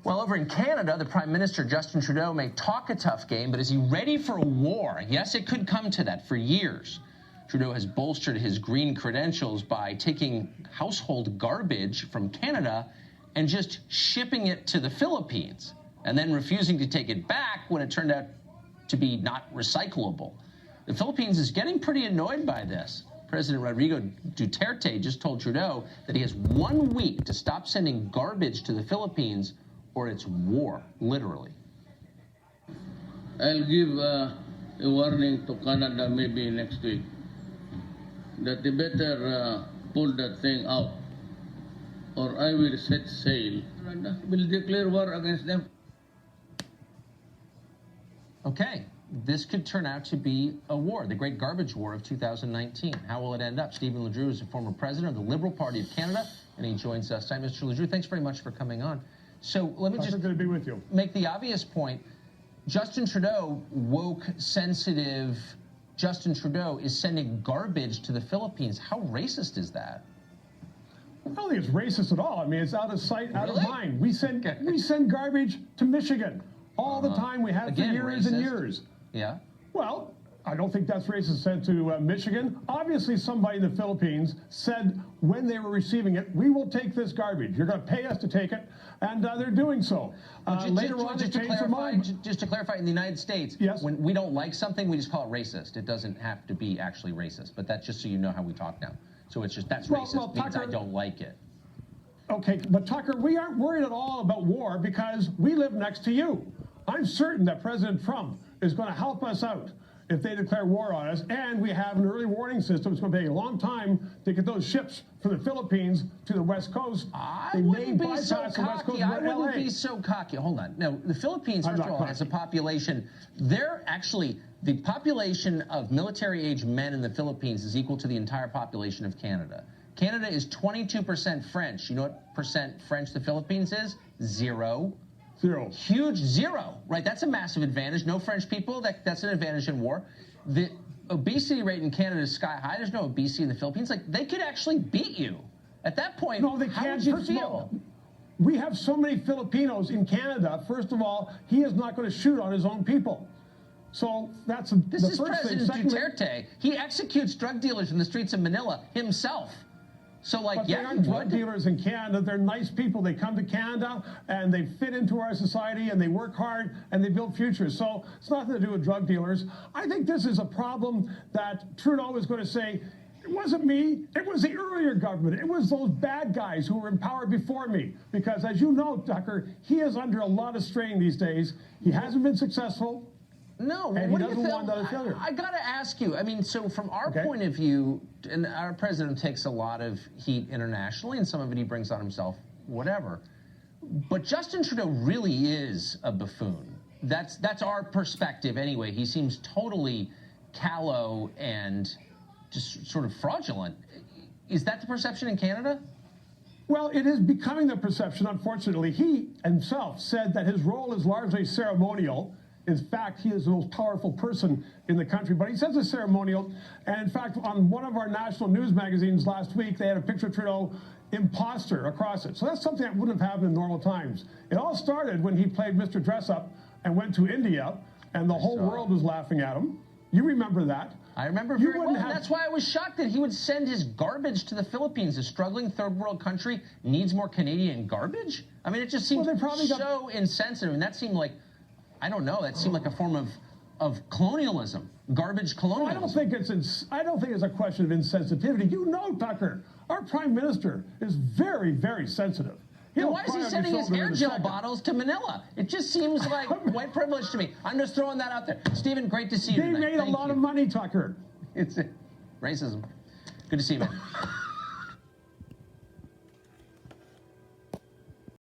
Well, over in Canada, the Prime Minister, Justin Trudeau, may talk a tough game, but is he ready for a war? Yes, it could come to that. For years, Trudeau has bolstered his green credentials by taking household garbage from Canada and just shipping it to the Philippines, and then refusing to take it back when it turned out to be not recyclable. The Philippines is getting pretty annoyed by this. President Rodrigo Duterte just told Trudeau that he has 1 week to stop sending garbage to the Philippines, or it's war, literally. I'll give a warning to Canada maybe next week that they better pull that thing out, or I will set sail and will declare war against them. Okay, this could turn out to be a war, the Great Garbage War of 2019. How will it end up? Stephen LeDrew is a former president of the Liberal Party of Canada, and he joins us tonight. Mr. LeDrew, thanks very much for coming on. So let me just good to be with you. Make the obvious point. Justin Trudeau, woke, sensitive Justin Trudeau, is sending garbage to the Philippines. How racist is that? I don't think it's racist at all. I mean, it's out of sight, out Really? of mind. We send garbage to Michigan all the time. We have Again, for years and racist. years. Yeah. Well, I don't think that's racist sent to Michigan. Obviously, somebody in the Philippines said when they were receiving it, we will take this garbage. You're going to pay us to take it, and they're doing so. Later on, they changed their mind. Just to clarify, in the United States, yes, when we don't like something, we just call it racist. It doesn't have to be actually racist, but that's just so you know how we talk now. So it's just, that's racist because I don't like it. Okay, but Tucker, we aren't worried at all about war because we live next to you. I'm certain that President Trump is going to help us out if they declare war on us, and we have an early warning system. It's going to take a long time to get those ships from the Philippines to the West Coast. I wouldn't be so cocky. I wouldn't be so cocky. Hold on. No, the Philippines, first of all, has a population. They're actually, the population of military-age men in the Philippines is equal to the entire population of Canada. Canada is 22% French. You know what percent French the Philippines is? Zero. Zero. Huge zero, right? That's a massive advantage. No French people, that's an advantage in war. The obesity rate in Canada is sky high. There's no obesity in the Philippines. Like, they could actually beat you. At that point, no, they how can't. would you feel? We have so many Filipinos in Canada. First of all, he is not going to shoot on his own people. So that's this the is first President thing. Duterte. He executes drug dealers in the streets of Manila himself. So, like, but yeah, they aren't drug dealers in Canada. They're nice people. They come to Canada and they fit into our society and they work hard and they build futures. So it's nothing to do with drug dealers. I think this is a problem that Trudeau is going to say, it wasn't me. It was the earlier government. It was those bad guys who were in power before me. Because as you know, Tucker, he is under a lot of strain these days. He hasn't been successful. No, and what he do doesn't you want another failure. I got to ask you, I mean, so from our point of view, and our president takes a lot of heat internationally, and some of it he brings on himself, whatever. But Justin Trudeau really is a buffoon. That's our perspective anyway. He seems totally callow and just sort of fraudulent. Is that the perception in Canada? Well, it is becoming the perception, unfortunately. He himself said that his role is largely ceremonial. In fact, he is the most powerful person in the country, but he says it's ceremonial. And in fact, on one of our national news magazines last week, they had a picture of Trudeau, imposter, across it. So that's something that wouldn't have happened in normal times. It all started when he played Mr. Dress-Up and went to India, and the whole world was laughing at him. You remember that. I remember very well. That's why I was shocked that he would send his garbage to the Philippines. A struggling third world country needs more Canadian garbage? I mean, it just seemed so insensitive. And that seemed like, I don't know, that seemed like a form of colonialism, garbage colonialism. Well, I don't think it's a question of insensitivity. You know, Tucker, our Prime Minister is very, very sensitive. Then why is he sending his hair gel bottles to Manila? It just seems like white privilege to me. I'm just throwing that out there. Stephen, great to see you tonight. They made a lot of money, Tucker. It's racism. Good to see you, man.